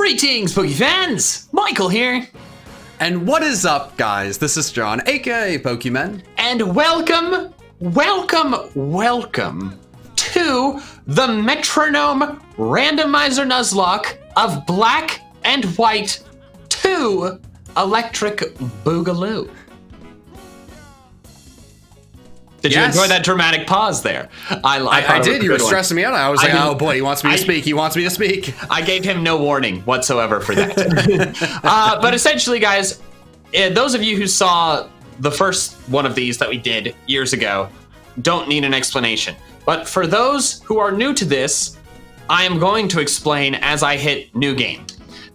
Greetings, Pokey fans! Michael here. And what is up, guys? This is John, aka Pokemon. And welcome to the Metronome Randomizer Nuzlocke of Black and White 2 Electric Boogaloo. Did you enjoy that dramatic pause there? I did. You were stressing me out. I was like, oh boy, he wants me to speak. He wants me to speak. I gave him no warning whatsoever for that. But essentially, guys, those of you who saw the first one of these that we did years ago don't need an explanation. But for those who are new to this, I am going to explain as I hit new game,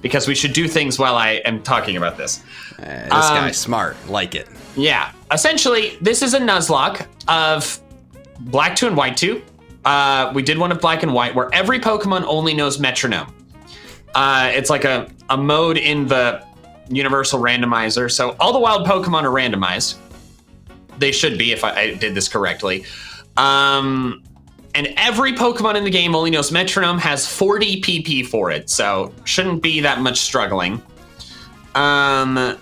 because we should do things while I am talking about this. This guy's smart. Like it. Yeah. Essentially, this is a Nuzlocke of Black 2 and White 2. We did one of Black and White where every Pokemon only knows Metronome. It's like a mode in the Universal Randomizer. So all the wild Pokemon are randomized. They should be if I did this correctly. And every Pokemon in the game only knows Metronome, has 40 PP for it. So shouldn't be that much struggling. And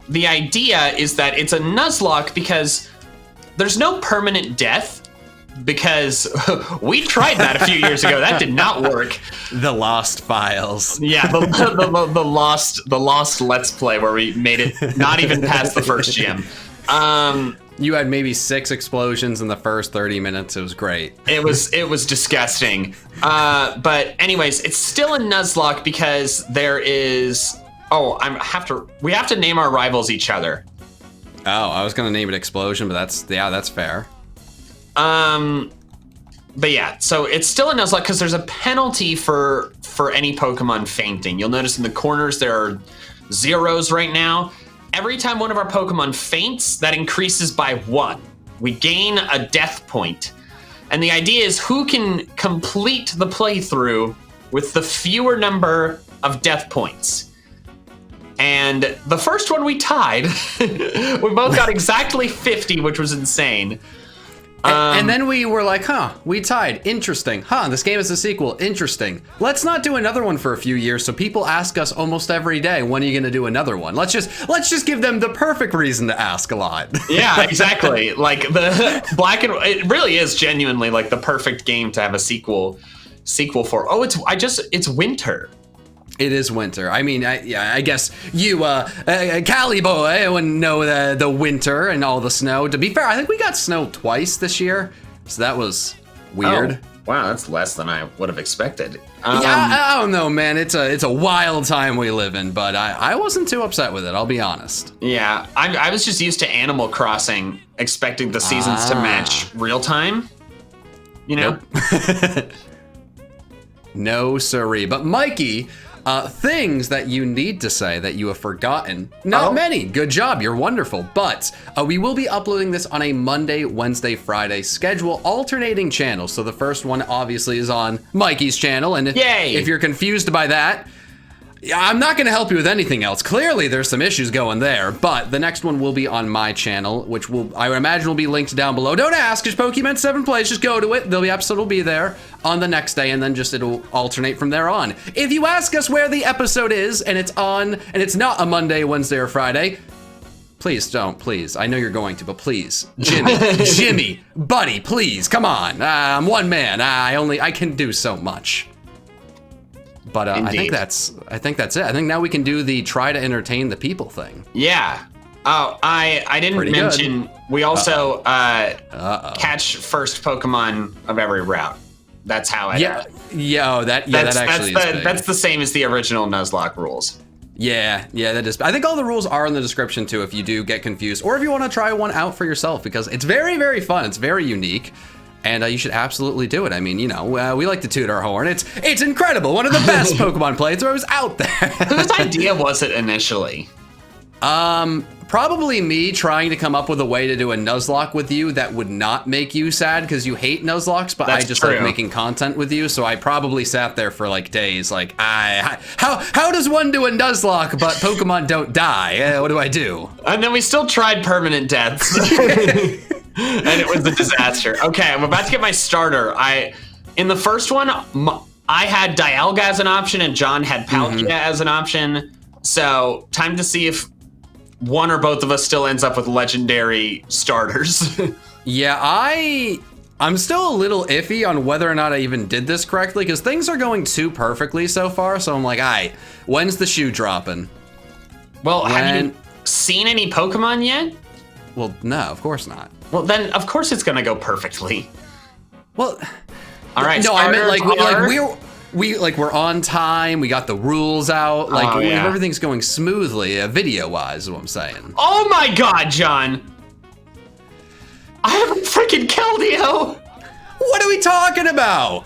the idea is that it's a Nuzlocke because there's no permanent death, because we tried that a few years ago. That did not work. The Lost Files. Yeah, the lost Let's Play where we made it not even past the first gym. You had maybe 6 explosions in the first 30 minutes. It was great. It was disgusting. But anyways, it's still a Nuzlocke because there is. Oh, we have to name our rivals each other. Oh, I was gonna name it Explosion, but that's fair. But yeah, so it's still a Nuzlocke because there's a penalty for any Pokemon fainting. You'll notice in the corners there are zeros right now. Every time one of our Pokemon faints, that increases by 1. We gain a death point. And the idea is who can complete the playthrough with the fewer number of death points. And the first one we tied. We both got exactly 50, which was insane. And then we were like, we tied. Interesting. This game is a sequel. Interesting. Let's not do another one for a few years so people ask us almost every day, when are you going to do another one? Let's just give them the perfect reason to ask a lot. Yeah, exactly. Like the Black and it really is genuinely like the perfect game to have a sequel for. Oh, it's winter. It is winter. I mean, I guess you, Cali boy, wouldn't know the winter and all the snow. To be fair, I think we got snow twice this year, so that was weird. Oh, wow, that's less than I would have expected. Yeah, I don't know, man. It's a wild time we live in, but I wasn't too upset with it, I'll be honest. Yeah, I was just used to Animal Crossing, expecting the seasons to match real time. You know? Nope. No siree. But Mikey, things that you need to say that you have forgotten. Not many. Good job. You're wonderful. But we will be uploading this on a Monday, Wednesday, Friday schedule, alternating channels. So the first one obviously is on Mikey's channel. And if you're confused by that, I'm not going to help you with anything else. Clearly, there's some issues going there, but the next one will be on my channel, which I would imagine will be linked down below. Don't ask, just Pokemon 7 Plays, just go to it. The episode will be there on the next day, and then it'll alternate from there on. If you ask us where the episode is, and it's not a Monday, Wednesday, or Friday, please don't, please. I know you're going to, but please, Jimmy, buddy, please, come on. I'm one man, I can do so much. But I think that's it. I think now we can do the try to entertain the people thing. Yeah. Oh, I didn't mention we also catch first Pokemon of every route. That's how I that actually is big. That's the same as the original Nuzlocke rules. Yeah, that is. I think all the rules are in the description too if you do get confused, or if you want to try one out for yourself, because it's very, very fun. It's very unique. And you should absolutely do it. I mean, we like to toot our horn. It's incredible. One of the best Pokemon playthroughs out there. Whose idea was it initially? Probably me trying to come up with a way to do a Nuzlocke with you that would not make you sad because you hate Nuzlocks, but I just like making content with you. So I probably sat there for like days, like, how does one do a Nuzlocke but Pokemon don't die? What do I do? And then we still tried permanent deaths. And it was a disaster. Okay, I'm about to get my starter. In the first one, I had Dialga as an option, and John had Palkia as an option. So time to see if one or both of us still ends up with legendary starters. Yeah, I'm still a little iffy on whether or not I even did this correctly, because things are going too perfectly so far. So I'm like, alright, when's the shoe dropping? Well, have you seen any Pokemon yet? Well, no, of course not. Well, then of course it's gonna go perfectly. Well, all right. No, I meant we're on time. We got the rules out. Like everything's going smoothly, video-wise. Is what I'm saying. Oh my God, John! I have a freaking Keldeo. What are we talking about?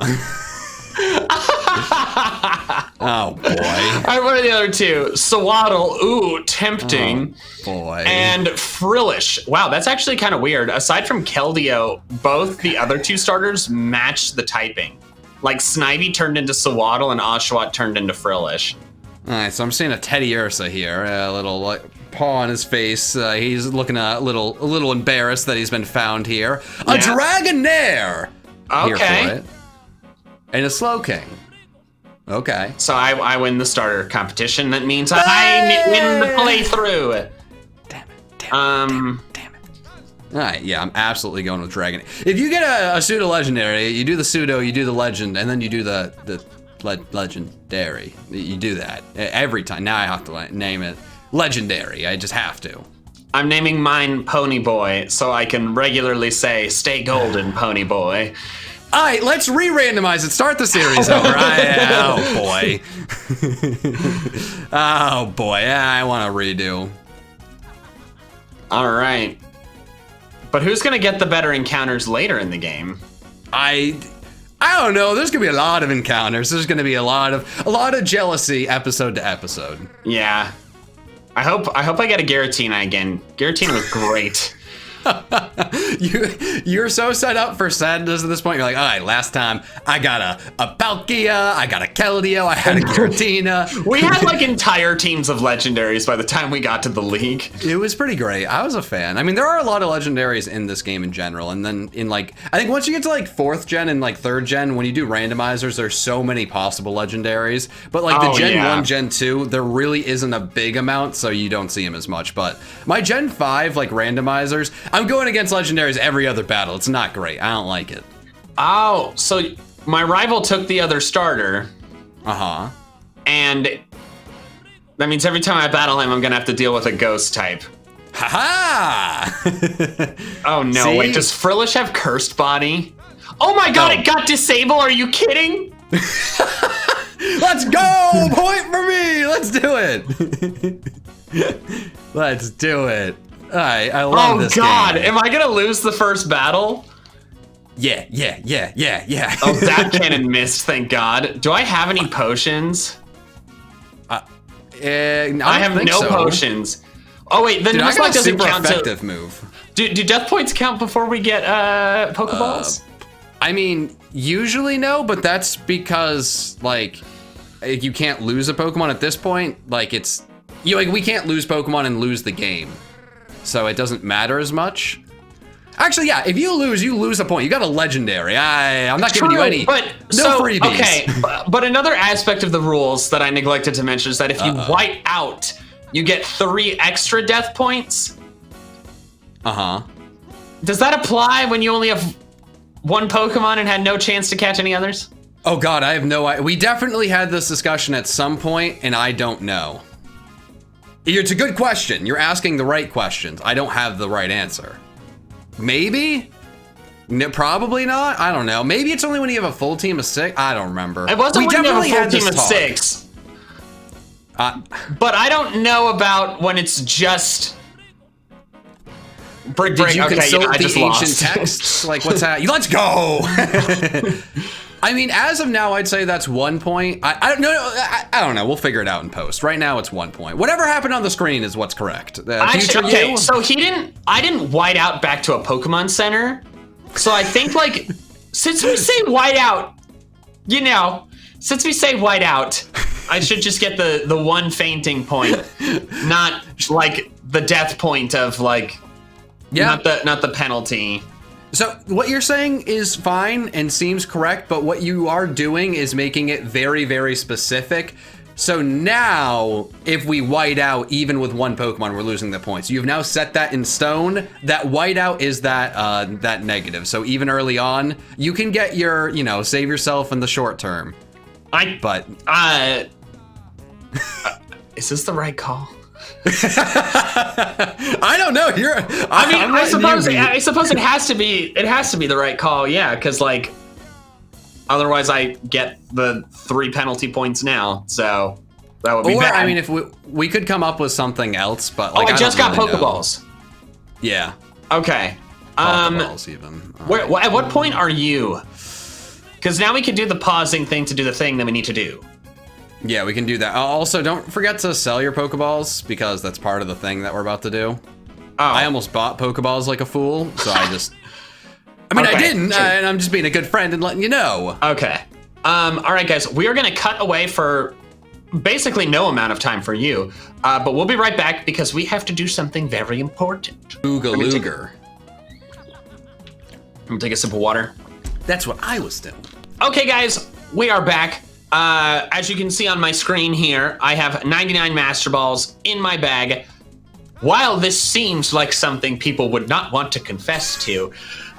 Oh boy! All right, what are the other two? Swaddle, ooh, tempting. Oh, boy. And Frillish. Wow, that's actually kind of weird. Aside from Keldeo, both the other two starters match the typing. Like Snivy turned into Swaddle and Oshawott turned into Frillish. All right, so I'm seeing a Teddy Ursa here, a little paw on his face. He's looking a little embarrassed that he's been found here. A Dragonair. Okay. Here for it. And a Slowking. Okay. So I win the starter competition. That means I win the playthrough. Damn it. Damn it. All right, yeah, I'm absolutely going with Dragon. If you get a pseudo legendary, you do the pseudo, you do the legend, and then you do the legendary. You do that every time. Now I have to name it legendary. I just have to. I'm naming mine Pony Boy so I can regularly say, "Stay golden, Pony Boy." All right, let's re-randomize it. Start the series over. Oh boy. Oh boy. I want to redo. All right. But who's gonna get the better encounters later in the game? I don't know. There's gonna be a lot of encounters. There's gonna be a lot of jealousy episode to episode. Yeah. I hope I get a Giratina again. Giratina was great. You're so set up for sadness at this point. You're like, all right, last time I got a Palkia, I got a Keldeo, I had a Giratina. We had like entire teams of legendaries by the time we got to the league. It was pretty great. I was a fan. I mean, there are a lot of legendaries in this game in general, and then in like, I think once you get to like 4th gen and like 3rd gen, when you do randomizers, there's so many possible legendaries. But like the Gen 1, Gen 2, there really isn't a big amount, so you don't see them as much. But my Gen 5 like randomizers, I'm going against legendaries every other battle. It's not great. I don't like it. Oh, so my rival took the other starter. Uh-huh. And that means every time I battle him, I'm gonna have to deal with a ghost type. Ha-ha! Oh no, See? wait, does Frillish have Cursed Body? Oh my God, it got Disable, are you kidding? Let's go! Point for me! Let's do it! Let's do it. I love this game. Oh God, am I gonna lose the first battle? Yeah. Oh, that cannon missed, thank God. Do I have any potions? I have no potions. Oh wait, the Nuzlocke doesn't count. Effective move. Do death points count before we get Pokeballs? I mean, usually no, but that's because like you can't lose a Pokemon at this point. Like we can't lose Pokemon and lose the game. So it doesn't matter as much. Actually, yeah, if you lose a point. You got a legendary. I'm not giving you any freebies. Okay, but another aspect of the rules that I neglected to mention is that if you white out, you get 3 extra death points. Uh-huh. Does that apply when you only have 1 Pokemon and had no chance to catch any others? Oh God, I have no idea. We definitely had this discussion at some point, and I don't know. It's a good question. You're asking the right questions. I don't have the right answer. Maybe? No, probably not. I don't know. Maybe it's only when you have a full team of 6. I don't remember. It wasn't when you have a full team of 6. But I don't know about when it's just... Did you consult the ancient texts? Like, what's happening? Let's go! I mean, as of now, I'd say that's 1 point. I don't know. We'll figure it out in post. Right now, it's 1 point. Whatever happened on the screen is what's correct. Okay, so I didn't white out back to a Pokemon Center. So I think, like, since we say white out, since we say white out, I should just get the 1 fainting point, not like the death point of like, not the penalty. So what you're saying is fine and seems correct, but what you are doing is making it very, very specific. So now, if we white out even with one Pokemon, we're losing the points. You've now set that in stone. That whiteout is that negative. So even early on, you can get your, you know, save yourself in the short term. Is this the right call? I don't know. I suppose it has to be. It has to be the right call. Yeah, because like, otherwise I get the 3 penalty points now. So that would be bad. I mean, if we could come up with something else, but like, I just got Pokeballs. Yeah. Okay. Pokeballs even. At what point are you? Because now we can do the pausing thing to do the thing that we need to do. Yeah, we can do that. Also, don't forget to sell your Pokeballs, because that's part of the thing that we're about to do. Oh. I almost bought Pokeballs like a fool, so I just... I mean, okay, I didn't, and I'm just being a good friend and letting you know. Okay. All right, guys, we are going to cut away for basically no amount of time for you, but we'll be right back because we have to do something very important. Ooga-looger. I'm gonna take a sip of water. That's what I was doing. Okay, guys, we are back. As you can see on my screen here, I have 99 Master Balls in my bag. While this seems like something people would not want to confess to,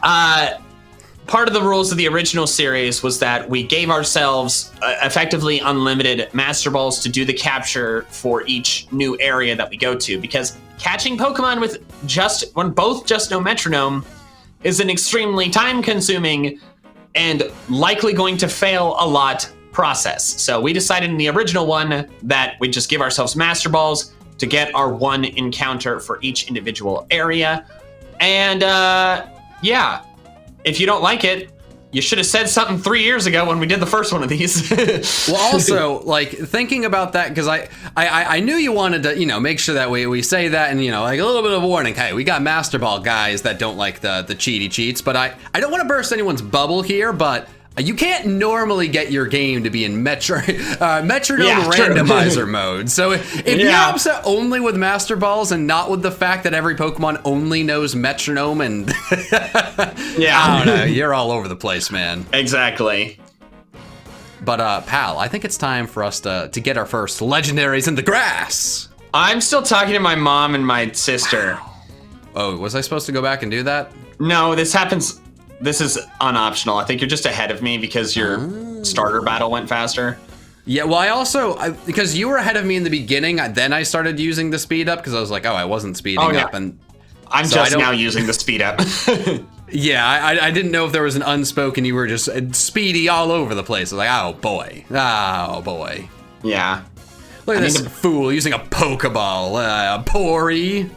part of the rules of the original series was that we gave ourselves effectively unlimited Master Balls to do the capture for each new area that we go to, because catching Pokemon with both just no Metronome is an extremely time-consuming and likely going to fail a lot process. So we decided in the original one that we just give ourselves Master Balls to get our 1 encounter for each individual area. And yeah, if you don't like it, you should have said something 3 years ago when we did the first one of these. Well, also, like, thinking about that, because I knew you wanted to, you know, make sure that we say that, and, you know, like a little bit of warning. Hey, we got Master Ball guys that don't like the cheaty cheats, but I don't want to burst anyone's bubble here, but you can't normally get your game to be in Metronome Randomizer mode. So if you're upset only with Master Balls and not with the fact that every Pokemon only knows Metronome and I don't know, you're all over the place, man. Exactly. But pal, I think it's time for us to get our first legendaries in the grass. I'm still talking to my mom and my sister. Oh, was I supposed to go back and do that? No, this happens. This is unoptional. I think you're just ahead of me because your starter battle went faster. Yeah, well, I also, because you were ahead of me in the beginning, then I started using the speed up because I was like, oh, I wasn't speeding up. And I'm so just now using the speed up. Yeah, I didn't know if there was an unspoken, you were just speedy all over the place. I was like, oh boy. Oh boy. Yeah. Look at this fool using a Pokeball. Pori.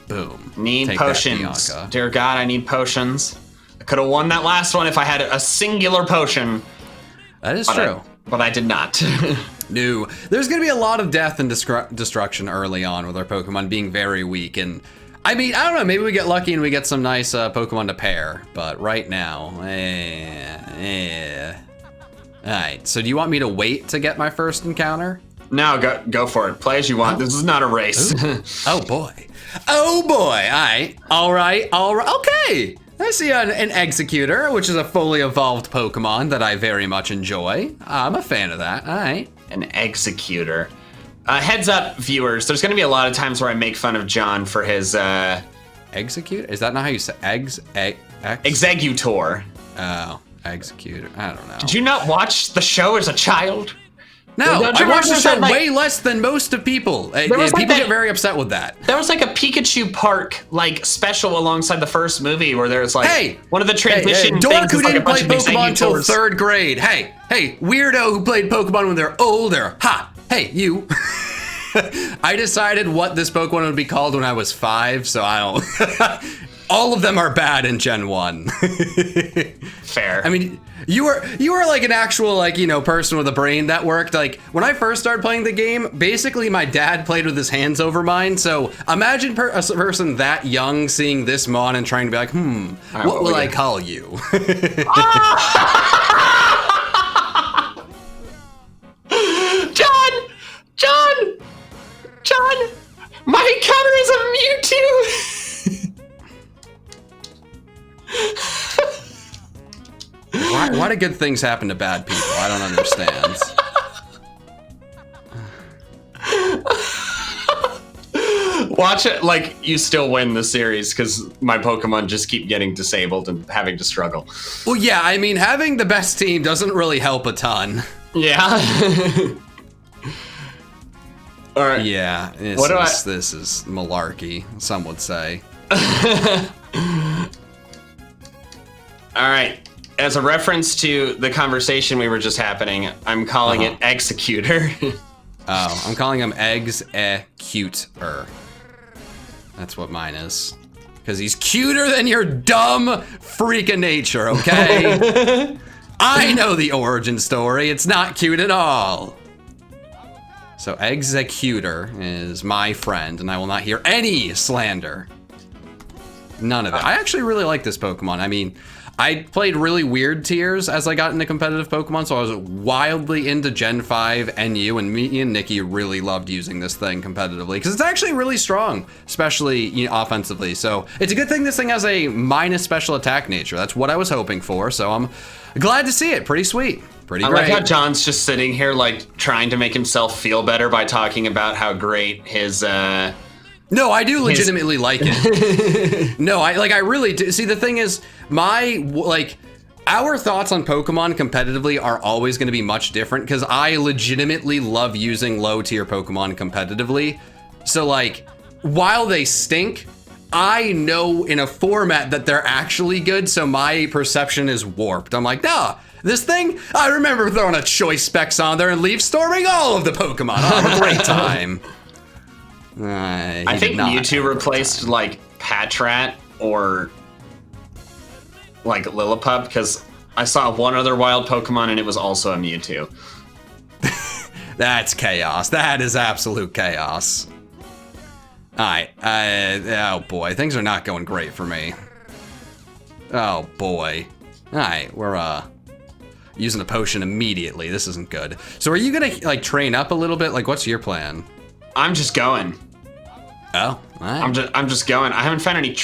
Boom. Need potions. Dear God, I need potions. I could have won that last one if I had a singular potion. That is true. But I did not. No. There's going to be a lot of death and destruction early on with our Pokemon being very weak. And I mean, I don't know, maybe we get lucky and we get some nice Pokemon to pair. But right now, All right, so do you want me to wait to get my first encounter? No, go for it. Play as you want. This is not a race. Oh boy. Oh boy. All right. Okay. I see an Executor, which is a fully evolved Pokemon that I very much enjoy. I'm a fan of that. All right. An Executor. Heads up, viewers. There's going to be a lot of times where I make fun of John for his... Executor? Is that not how you say Executor. Oh, Executor. I don't know. Did you not watch the show as a child? No, I watched the show way less than most of people. People get very upset with that. There was like a Pikachu Park special alongside the first movie where there's like one of the transition dork things who is like didn't a bunch play of Pokemon until Executors. 3rd grade. Hey, weirdo who played Pokemon when they're older. Ha! Hey, you. I decided what this Pokemon would be called when I was 5, so I don't... All of them are bad in Gen 1. Fair. I mean, you were like an actual person with a brain that worked. Like when I first started playing the game, basically my dad played with his hands over mine. So imagine a person that young seeing this mon and trying to be like, what will I call you? John, my encounter is a Mewtwo. lot of good things happen to bad people. I don't understand. Watch it like you still win the series because my Pokemon just keep getting disabled and having to struggle. Well, yeah, I mean, having the best team doesn't really help a ton. Yeah. All right. Yeah, this is malarkey, some would say. All right. As a reference to the conversation we were just having, I'm calling it Executor. Oh, I'm calling him Eggs-E-Cute-er. That's what mine is. Because he's cuter than your dumb freak of nature, okay? I know the origin story. It's not cute at all. So Eggs-E-Cute-er is my friend, and I will not hear any slander. None of it. I actually really like this Pokemon. I mean, I played really weird tiers as I got into competitive Pokemon, so I was wildly into Gen 5 NU, and me and Nikki really loved using this thing competitively, because it's actually really strong, especially offensively. So it's a good thing this thing has a minus special attack nature. That's what I was hoping for, so I'm glad to see it. Pretty sweet. Pretty great. I like how John's just sitting here, like, trying to make himself feel better by talking about how great his, No, I do legitimately like it. No, I really do. See, the thing is, our thoughts on Pokemon competitively are always going to be much different because I legitimately love using low tier Pokemon competitively. So like, while they stink, I know in a format that they're actually good. So my perception is warped. I'm like, nah, this thing, I remember throwing a choice specs on there and leaf storming all of the Pokemon. I'll have a great time. I think Mewtwo replaced like Patrat or like Lillipup because I saw one other wild Pokemon and it was also a Mewtwo. That's chaos. That is absolute chaos. All right. Oh boy, things are not going great for me. Oh boy. All right, we're using a potion immediately. This isn't good. So are you gonna like train up a little bit? Like, what's your plan? I'm just going. Oh, all right. I'm just going. I haven't found any.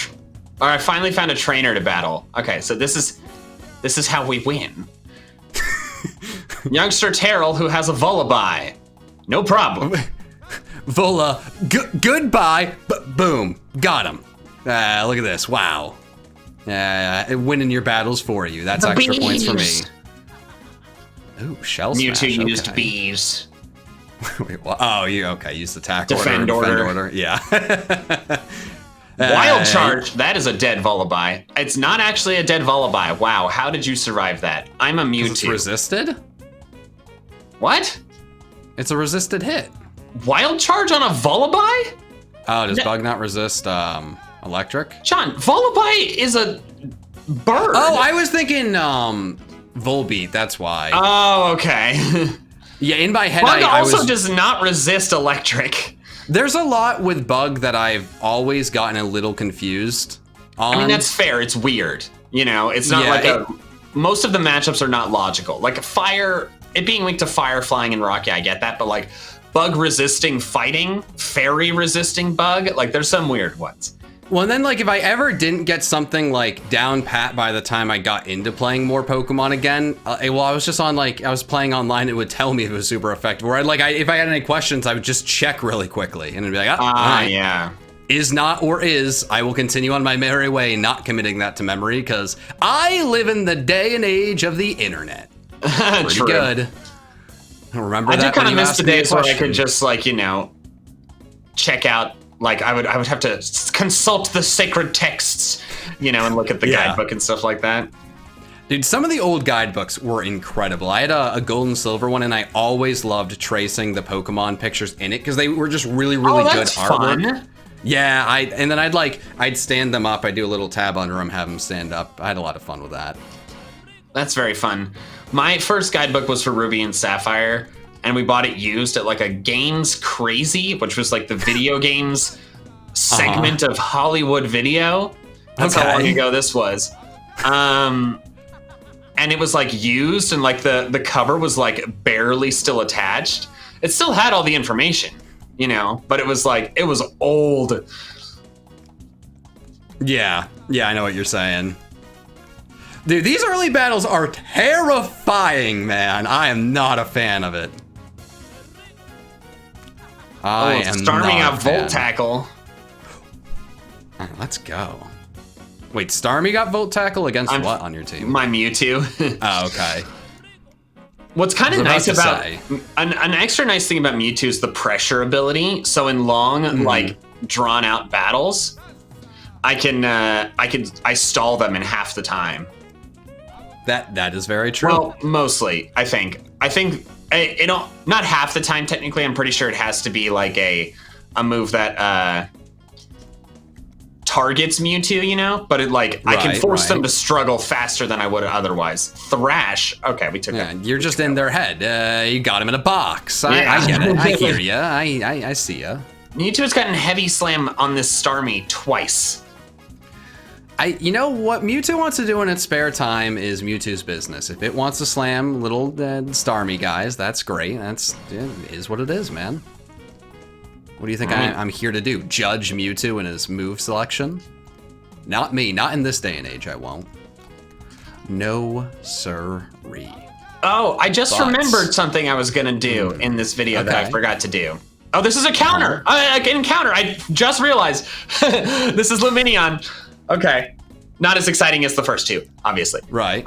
I finally found a trainer to battle. Okay, so this is how we win. Youngster Terrell, who has a Vullaby. No problem. Vola, goodbye. Boom, got him. Look at this. Wow. Winning your battles for you. That's extra points for me. Ooh, Shell Smash. Mewtwo used bees. Wait, well, oh, you okay? Use the tackle defend order. Yeah. Wild Charge. That is a dead Vullaby. It's not actually a dead Vullaby. Wow, how did you survive that? I'm a Mewtwo. It's resisted. What? It's a resisted hit. Wild Charge on a Vullaby? Oh, does Bug not resist electric? John, Vullaby is a bird. Oh, I was thinking Volbeat. That's why. Oh, okay. Yeah, in my head, Bug also does not resist electric. There's a lot with Bug that I've always gotten a little confused on. I mean, that's fair. It's weird. You know, it's not most of the matchups are not logical. Like fire, it being weak to fire, flying, and rock, yeah, I get that. But like Bug resisting fighting, fairy resisting Bug, like there's some weird ones. Well, and then like if I ever didn't get something like down pat by the time I got into playing more Pokemon again, I was just on I was playing online, it would tell me if it was super effective. Or if I had any questions, I would just check really quickly and it'd be like, right. Yeah. Is not or is, I will continue on my merry way, not committing that to memory because I live in the day and age of the internet. Pretty True. Good. Remember I that do kind of when you miss asked the me a days where I question? could just check out. Like I would have to consult the sacred texts, and look at the guidebook and stuff like that. Dude, some of the old guidebooks were incredible. I had a gold and silver one, and I always loved tracing the Pokemon pictures in it because they were just really, really good artwork. Fun. Yeah, and then I'd stand them up. I'd do a little tab under them, have them stand up. I had a lot of fun with that. That's very fun. My first guidebook was for Ruby and Sapphire. And we bought it used at a Games Crazy, which was the video games segment of Hollywood Video. That's how long ago this was. And it was used, and the cover was barely still attached. It still had all the information, but it was it was old. Yeah, I know what you're saying. Dude, these early battles are terrifying, man. I am not a fan of it. I am Starming not out a fan. Volt Tackle. All right, let's go. Wait, Starmie got Volt Tackle against what on your team? My Mewtwo. Oh, okay. What's kind of nice about say. an extra nice thing about Mewtwo is the pressure ability. So in long, like drawn out battles, I stall them in half the time. That is very true. Well, mostly, I think not half the time technically. I'm pretty sure it has to be like a move that targets Mewtwo, you know, but I can force them to struggle faster than I would otherwise. Thrash. Okay, we took it. You're just in their head. You got him in a box. I get it. I hear ya. I see ya. Mewtwo's gotten heavy slam on this Starmie twice. You know what Mewtwo wants to do in its spare time is Mewtwo's business. If it wants to slam little Starmie guys, that's great. It is what it is, man. What do you think I'm here to do? Judge Mewtwo and his move selection? Not me. Not in this day and age, I won't. No sirree. Oh, I just remembered something I was going to do in this video that I forgot to do. Oh, this is a counter. An encounter. I just realized. This is Luminion. Okay. Not as exciting as the first two, obviously. Right.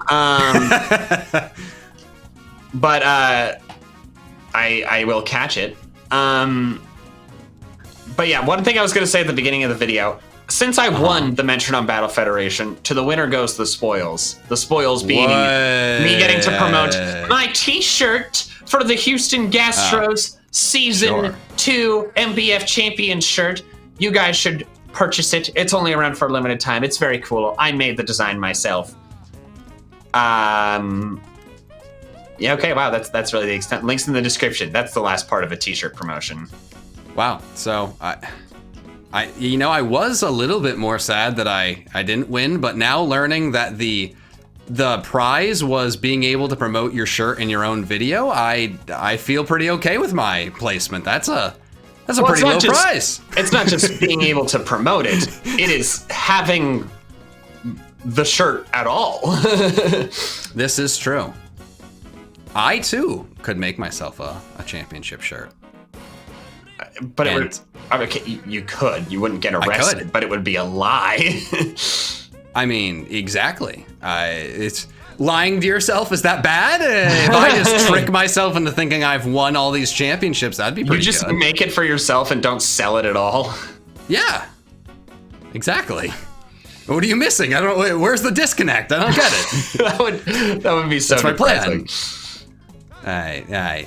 But I will catch it. But yeah, one thing I was going to say at the beginning of the video, since I won the Metronome Battle Federation, to the winner goes the spoils. The spoils being me getting to promote my t-shirt for the Houston Gastros Season 2 MBF Champion shirt. You guys should purchase it. It's only around for a limited time. It's very cool. I made the design myself. Yeah, okay, wow, that's really the extent. Links in the description. That's the last part of a t-shirt promotion. Wow. So I was a little bit more sad that I didn't win, but now learning that the prize was being able to promote your shirt in your own video, I feel pretty okay with my placement. That's a pretty low prize. It's not just being able to promote it. It is having the shirt at all. This is true. I too could make myself a championship shirt. But you could. You wouldn't get arrested, but it would be a lie. I mean, exactly. It's lying to yourself. Is that bad? If I just trick myself into thinking I've won all these championships, that'd be pretty good. You just make it for yourself and don't sell it at all. Yeah, exactly. What are you missing? I don't know. Where's the disconnect? I don't get it. that would be so. That's my depressing. plan.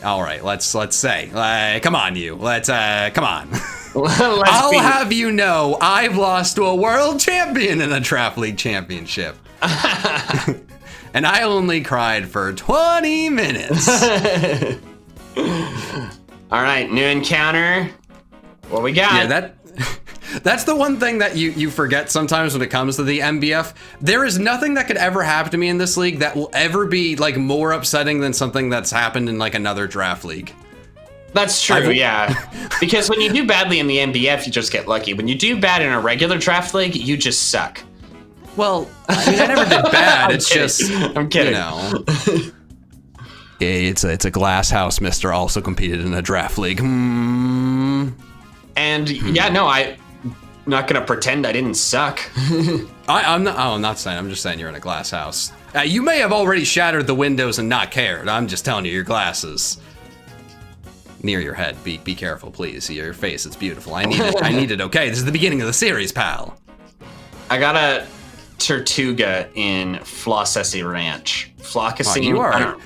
All right. Let's say. Come on, you. Come on. I'll have you know, I've lost to a world champion in a Draft League championship. And I only cried for 20 minutes. All right, new encounter. What we got? Yeah, that's the one thing that you forget sometimes when it comes to the MBF. There is nothing that could ever happen to me in this league that will ever be like more upsetting than something that's happened in like another Draft League. That's true, yeah. Because when you do badly in the MBF, you just get lucky. When you do bad in a regular Draft League, you just suck. Well, I mean, I never did bad. It's just, I'm kidding. You know. It's a glass house, mister. Also competed in a Draft League. And yeah, no, I'm not gonna pretend I didn't suck. I'm not saying. I'm just saying you're in a glass house. You may have already shattered the windows and not cared. I'm just telling you, your glasses near your head. Be careful, please. See your face. It's beautiful. I need it. I need it. Okay, this is the beginning of the series, pal. I got a Tortuga in Flossessy Ranch. Flockessy. You are.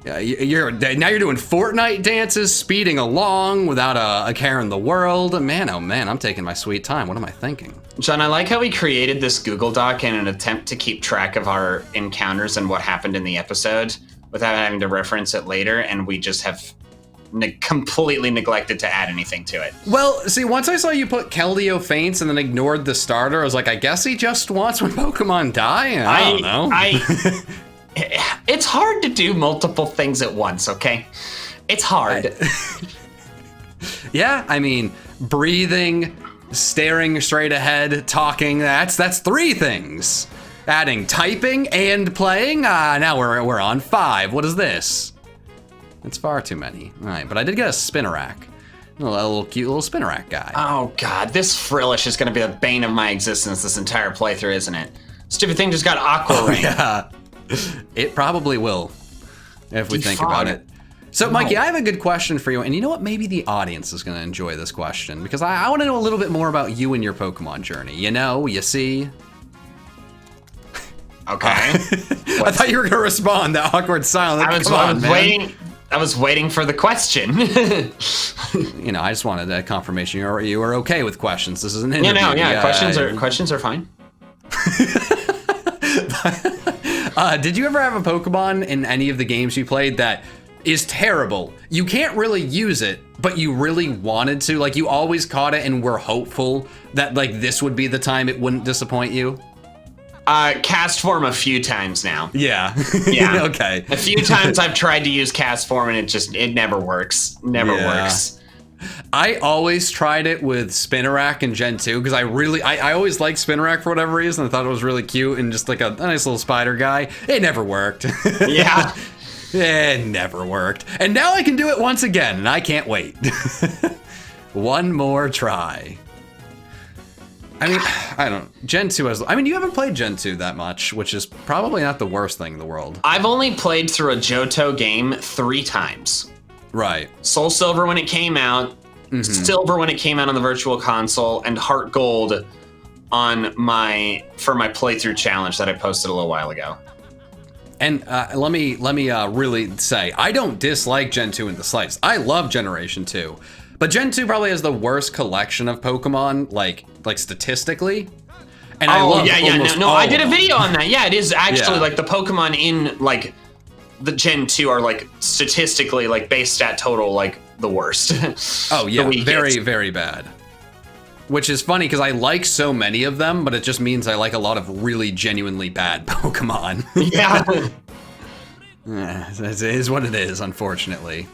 Now you're doing Fortnite dances, speeding along without a care in the world. Man, oh man, I'm taking my sweet time. What am I thinking? John, I like how we created this Google Doc in an attempt to keep track of our encounters and what happened in the episode without having to reference it later, and we just have completely neglected to add anything to it. Well, see, once I saw you put Keldeo faints and then ignored the starter, I was like, I guess he just wants when Pokemon die? I don't know. It's hard to do multiple things at once, okay? It's hard. Yeah, I mean, breathing, staring straight ahead, talking, that's 3 things. Adding typing and playing. Now we're on 5. What is this? It's far too many. All right, but I did get a Spinnerack. A little cute little Spinnerack guy. Oh god, this Frillish is gonna be the bane of my existence this entire playthrough, isn't it? Stupid thing just got Aqua Ring. Yeah, it probably will, if we think about it. So, Mikey, I have a good question for you, and you know what? Maybe the audience is going to enjoy this question, because I want to know a little bit more about you and your Pokemon journey. You know, you see? Okay. I thought you were going to respond, that awkward silence. I was waiting for the question. You know, I just wanted a confirmation you were okay with questions. This is an interview. Questions are fine. Did you ever have a Pokemon in any of the games you played that is terrible? You can't really use it, but you really wanted to. Like, you always caught it and were hopeful that, like, this would be the time it wouldn't disappoint you? Cast form a few times now. Yeah. Yeah. Okay. A few times I've tried to use cast form and it never works. Never works. I always tried it with Spinnerack in Gen 2 because I always liked Spinnerack for whatever reason. I thought it was really cute and just like a nice little spider guy. It never worked. Yeah. It never worked. And now I can do it once again, and I can't wait. One more try. I mean, I don't. Gen 2 has. I mean, you haven't played Gen 2 that much, which is probably not the worst thing in the world. I've only played through a Johto game 3 times. Right. Soul Silver when it came out, Silver when it came out on the Virtual Console, and Heart Gold on for my playthrough challenge that I posted a little while ago. And let me really say, I don't dislike Gen 2 in the slightest. I love Generation 2. But Gen 2 probably has the worst collection of Pokemon, like statistically. And I love I did a video on that. Yeah, it is actually like the Pokemon in like the Gen 2 are like statistically like base stat total like the worst. Oh yeah, very, very bad. Which is funny because I like so many of them, but it just means I like a lot of really genuinely bad Pokemon. Yeah. It is what it is, unfortunately.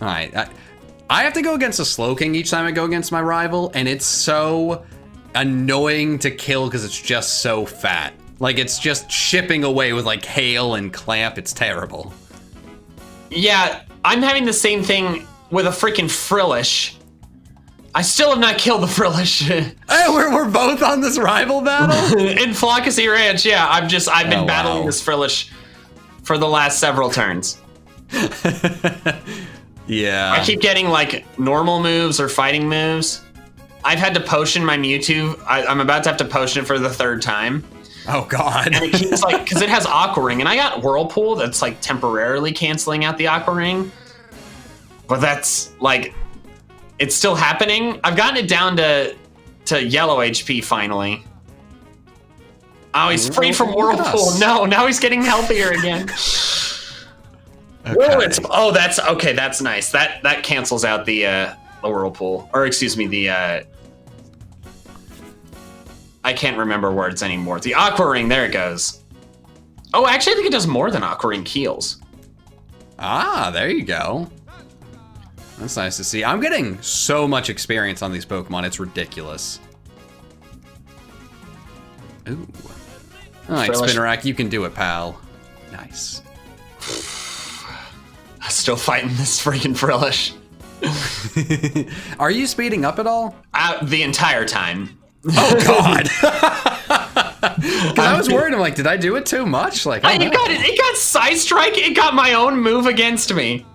All right. I have to go against a Slowking each time I go against my rival, and it's so annoying to kill because it's just so fat. Like, it's just shipping away with, like, hail and clamp. It's terrible. Yeah, I'm having the same thing with a freaking Frillish. I still have not killed the Frillish. Hey, we're both on this rival battle? In Floccesy Ranch, yeah. I've been battling this Frillish for the last several turns. Yeah. I keep getting, like, normal moves or fighting moves. I've had to potion my Mewtwo. I'm about to have to potion it for the 3rd time. Oh, God. And it keeps, like, because it has Aqua Ring, and I got Whirlpool that's, like, temporarily canceling out the Aqua Ring. But that's, like, it's still happening. I've gotten it down to yellow HP, finally. Oh, he's free from Whirlpool. No, now he's getting healthier again. Okay. That's nice. That cancels out the Whirlpool, or excuse me, the I can't remember words anymore. The Aqua Ring, there it goes. Oh, actually, I think it does more than Aqua Ring heals. Ah, there you go. That's nice to see. I'm getting so much experience on these Pokemon, it's ridiculous. Ooh. All right, Spinnerack, you can do it, pal. Nice. Still fighting this freaking Frillish. Are you speeding up at all? The entire time. Oh God! Because I was worried. I'm like, did I do it too much? Like, it got Side Strike. It got my own move against me.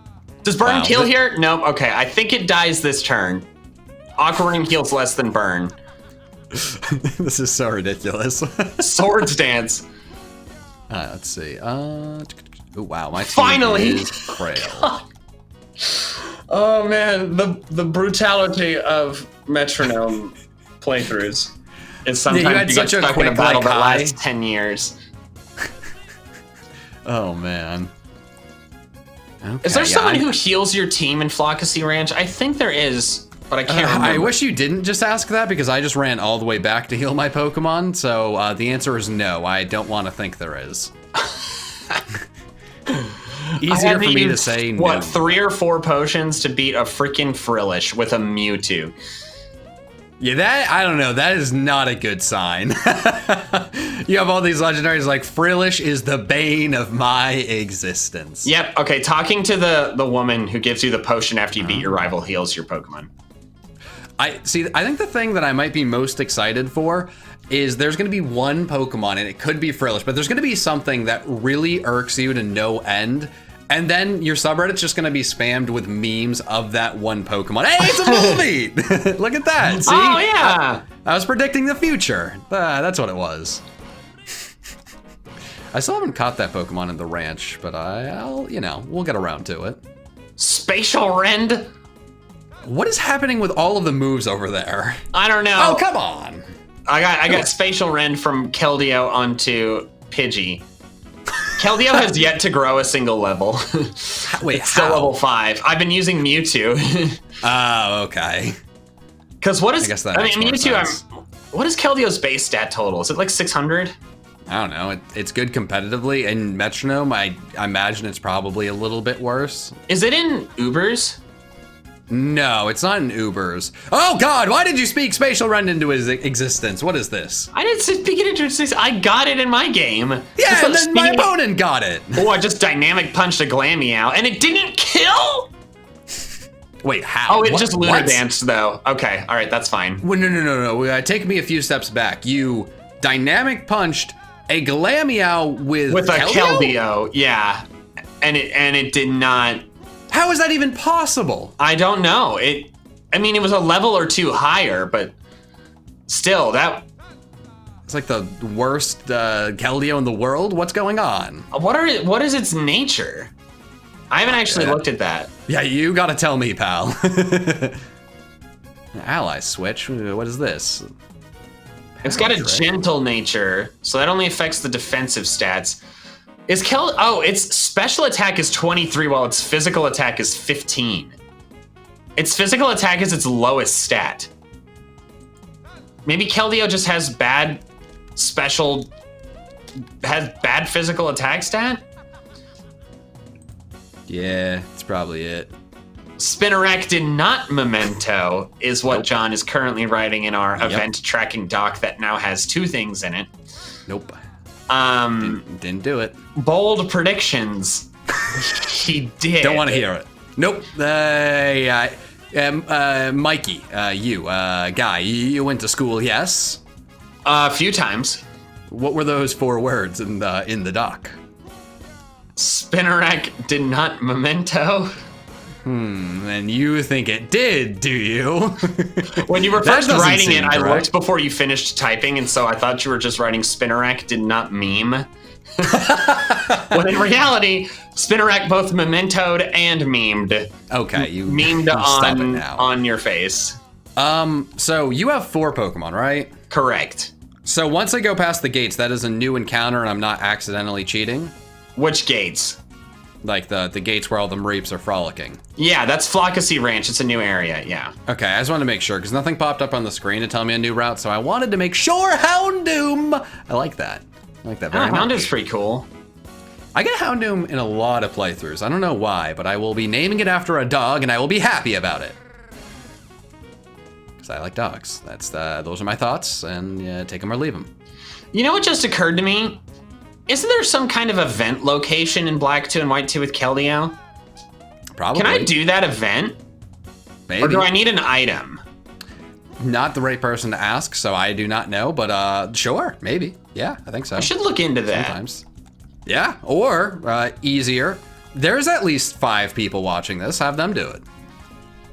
Does Burn kill here? Nope. Okay, I think it dies this turn. Aqua Ring heals less than Burn. This is so ridiculous. Swords Dance. Let's see. Oh wow, my team finally is frail. Oh man, the brutality of Metronome playthroughs is sometimes you get stuck in a battle that lasts 10 years. Oh man. Okay, is there someone who heals your team in Floccesy Ranch? I think there is, but I can't remember. I wish you didn't just ask that because I just ran all the way back to heal my Pokemon. So the answer is no. I don't want to think there is. Easier for me to say no. What, 3 or 4 potions to beat a freaking Frillish with a Mewtwo? Yeah, I don't know. That is not a good sign. You have all these legendaries like Frillish is the bane of my existence. Yep. Okay. Talking to the woman who gives you the potion after you beat your rival heals your Pokemon. I think the thing that I might be most excited for is there's going to be one Pokemon, and it could be Frillish, but there's going to be something that really irks you to no end. And then your subreddit's just going to be spammed with memes of that one Pokemon. Hey, it's a movie! Look at that. See? Oh, yeah. I was predicting the future. That's what it was. I still haven't caught that Pokemon in the ranch, but I'll, we'll get around to it. Spatial Rend? What is happening with all of the moves over there? I don't know. Oh, come on. I got Spatial Rend from Keldeo onto Pidgey. Keldeo has yet to grow a single level. Wait, it's still level 5. I've been using Mewtwo. Oh, okay. Because what is... I guess that makes more Mewtwo, sense. what is Keldeo's base stat total? Is it like 600? I don't know. It's good competitively. In Metronome, I imagine it's probably a little bit worse. Is it in Ubers? No, it's not in Ubers. Oh, God, why did you speak Spatial Rend into his existence? What is this? I didn't speak it into existence. I got it in my game. Yeah, and then my opponent got it. Oh, I just dynamic punched a Glameow, and it didn't kill? Wait, how? Oh, it just Lunar Danced, though. Okay, all right, that's fine. Well, no. Take me a few steps back. You dynamic punched a Glameow with a Keldeo, yeah. And it did not... How is that even possible? I don't know. It was a level or two higher, but still, that... It's like the worst Keldeo in the world? What's going on? What is its nature? I haven't actually looked at that. Yeah, you gotta tell me, pal. Ally switch? What is this? It's got a gentle nature, so that only affects the defensive stats. Its special attack is 23 while its physical attack is 15. Its physical attack is its lowest stat. Maybe Keldeo just has bad physical attack stat? Yeah, that's probably it. Spinnerack did not memento is what John is currently writing in our event tracking doc that now has 2 things in it. Nope. Didn't do it. Bold predictions. He did. Don't want to hear it. Nope. Mikey, guy, you went to school, yes? A few times. What were those 4 words in the doc? Spinnerack did not memento. And you think it did, do you? When you were first writing it, I looked before you finished typing, and so I thought you were just writing Spinnerack did not meme. When in reality, Spinnerack both mementoed and memed. Okay, you memed on your face. So you have 4 Pokemon, right? Correct. So once I go past the gates, that is a new encounter and I'm not accidentally cheating? Which gates? Like the gates where all the Mareeps are frolicking. Yeah, that's Flockacy Ranch. It's a new area, yeah. Okay, I just wanted to make sure, because nothing popped up on the screen to tell me a new route, so I wanted to make sure. Houndoom! I like that. I like that very much. Houndoom's pretty cool. I get Houndoom in a lot of playthroughs. I don't know why, but I will be naming it after a dog, and I will be happy about it. Because I like dogs. Those are my thoughts, and take them or leave them. You know what just occurred to me? Isn't there some kind of event location in Black 2 and White 2 with Keldeo? Probably. Can I do that event? Maybe. Or do I need an item? Not the right person to ask, so I do not know, but sure, maybe. Yeah, I think so. I should look into that. Sometimes. Yeah, or easier, there's at least 5 people watching this, have them do it.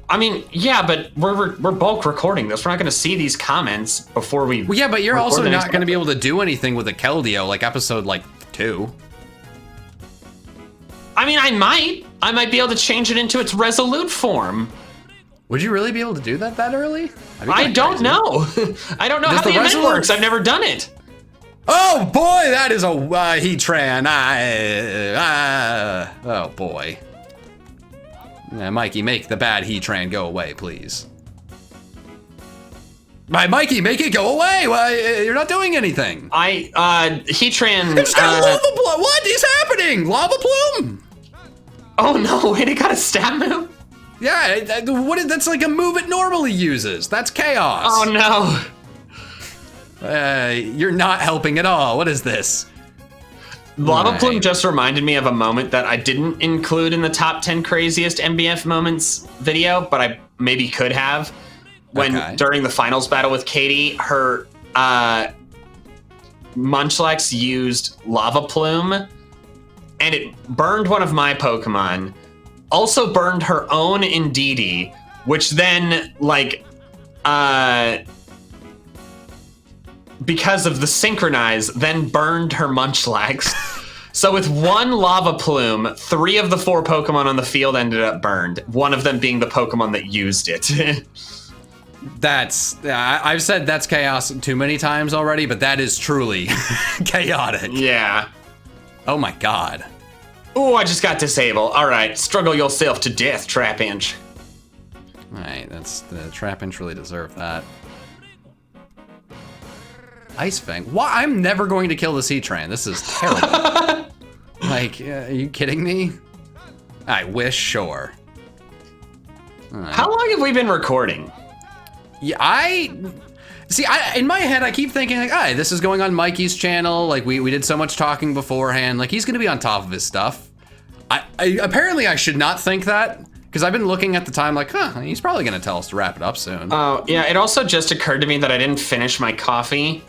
I mean, yeah, but we're bulk recording this. We're not going to see these comments before we. Well, yeah, but you're also not going to be able to do anything with a Keldeo like episode 2. I mean, I might be able to change it into its Resolute form. Would you really be able to do that early? I don't know. I don't know how the event works. I've never done it. Oh boy, that is a Heatran. Oh boy. Mikey, make the bad Heatran go away, please. Mikey, make it go away! Why, you're not doing anything. Heatran... It's got lava plume! What is happening? Lava plume! Oh no, wait, it got a stab move? Yeah, that's like a move it normally uses. That's chaos. Oh no. You're not helping at all. What is this? Lava Plume just reminded me of a moment that I didn't include in the top 10 craziest MBF moments video, but I maybe could have. When during the finals battle with Katie, her Munchlax used Lava Plume, and it burned one of my Pokemon. Also burned her own Indeedee, which then, like, because of the synchronize, then burned her Munchlax. So with one Lava Plume, 3 of the 4 Pokemon on the field ended up burned. One of them being the Pokemon that used it. I've said that's chaos too many times already, but that is truly chaotic. Yeah. Oh my god. Oh, I just got disabled. All right, struggle yourself to death, Trapinch. All right, the Trapinch really deserved that. Ice Fang. Why? I'm never going to kill the Heatran. This is terrible. Like, are you kidding me? I wish, sure. Right. How long have we been recording? Yeah, in my head, I keep thinking like, all right, this is going on Mikey's channel. Like we did so much talking beforehand. Like he's gonna be on top of his stuff. Apparently I should not think that because I've been looking at the time like, he's probably gonna tell us to wrap it up soon. Oh yeah, it also just occurred to me that I didn't finish my coffee.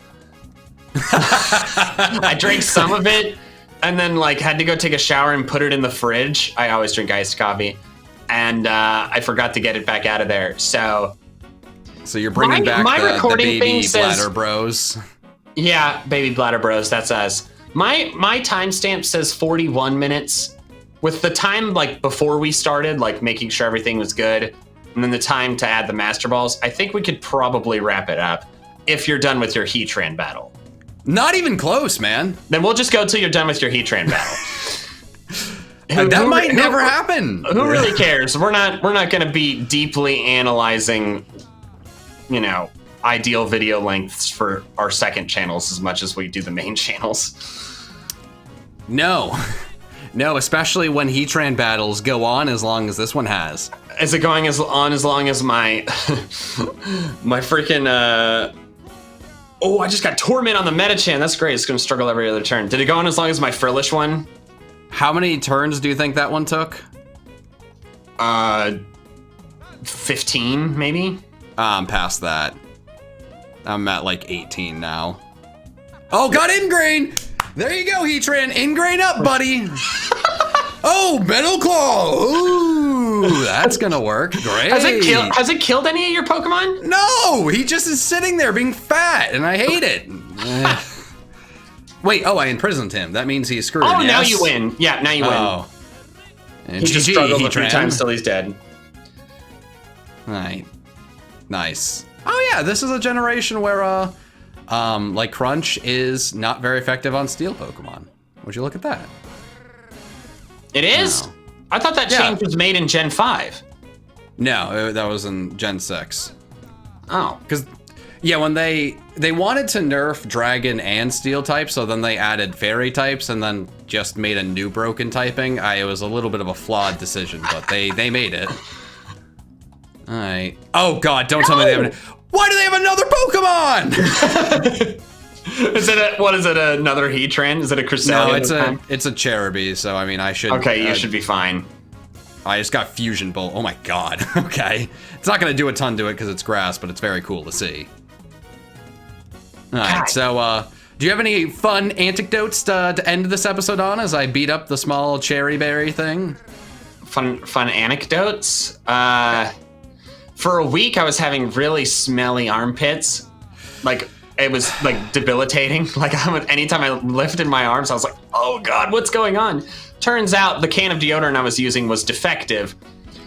I drank some of it and then like had to go take a shower and put it in the fridge. I always drink iced coffee, and I forgot to get it back out of there. So you're bringing back the baby bladder bros. Yeah, baby bladder bros. That's us. My timestamp says 41 minutes, with the time like before we started, like making sure everything was good, and then the time to add the Master Balls. I think we could probably wrap it up if you're done with your Heatran battle. Not even close, man. Then we'll just go till you're done with your Heatran battle. That might never happen. Who really cares? We're not going to be deeply analyzing, you know, ideal video lengths for our second channels as much as we do the main channels. No, especially when Heatran battles go on as long as this one has. Is it going as long as my my freaking oh, I just got Torment on the Metachan. That's great. It's going to struggle every other turn. Did it go on as long as my Frillish one? How many turns do you think that one took? 15 maybe. I'm past that. I'm at like 18 now. Oh, got Ingrain! There you go, Heatran. Ingrain up, buddy. Oh, Metal Claw. Ooh, that's gonna work. Great. Has it killed any of your Pokemon? No, he just is sitting there being fat, and I hate it. Wait, I imprisoned him. That means he's screwed. Oh, yes? now you win. Yeah, now you win. Oh. And he just struggled a few times till he's dead. All right. Nice. Oh yeah, this is a generation where like Crunch is not very effective on Steel Pokemon. Would you look at that? It is? No. I thought that change was made in Gen 5. No, that was in Gen 6. Oh. Because, yeah, when they wanted to nerf Dragon and Steel types, so then they added Fairy types and then just made a new broken typing. It was a little bit of a flawed decision, but they made it. All right. Oh God! Don't tell me they have. Why do they have another Pokemon? What is it? Another Heatran? Is it a Cresselia? No, it's a Cherubi. So I mean, I should. Okay, you should be fine. I just got Fusion Bolt. Oh my God. Okay, it's not gonna do a ton to it because it's grass, but it's very cool to see. All right. So, do you have any fun anecdotes to end this episode on? As I beat up the small cherry berry thing. Fun anecdotes. For a week, I was having really smelly armpits. Like, it was, like, debilitating. Like, anytime I lifted my arms, I was like, oh, God, what's going on? Turns out the can of deodorant I was using was defective.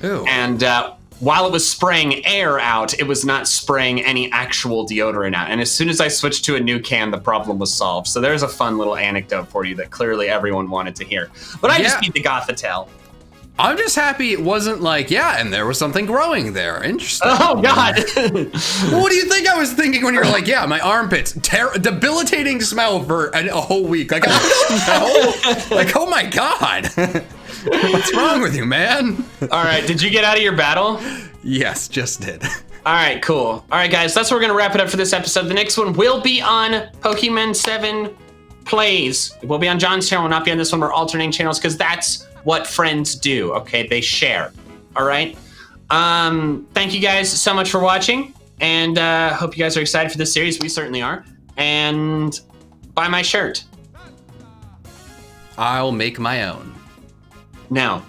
Ooh. And while it was spraying air out, it was not spraying any actual deodorant out. And as soon as I switched to a new can, the problem was solved. So there's a fun little anecdote for you that clearly everyone wanted to hear. But I just need the Gothitelle. I'm just happy it wasn't like, and there was something growing there. Interesting. Oh, God. What do you think I was thinking when you were like, my armpits, debilitating smell for a whole week. Like, I don't know. Like, oh my God. What's wrong with you, man? All right, did you get out of your battle? Yes, just did. All right, cool. All right, guys, that's where we're going to wrap it up for this episode. The next one will be on Pokemon 7 Plays. It will be on John's channel, will not be on this one. We're alternating channels because that's what friends do, okay? They share, all right? Thank you guys so much for watching, and hope you guys are excited for this series. We certainly are. And buy my shirt. I'll make my own. Now.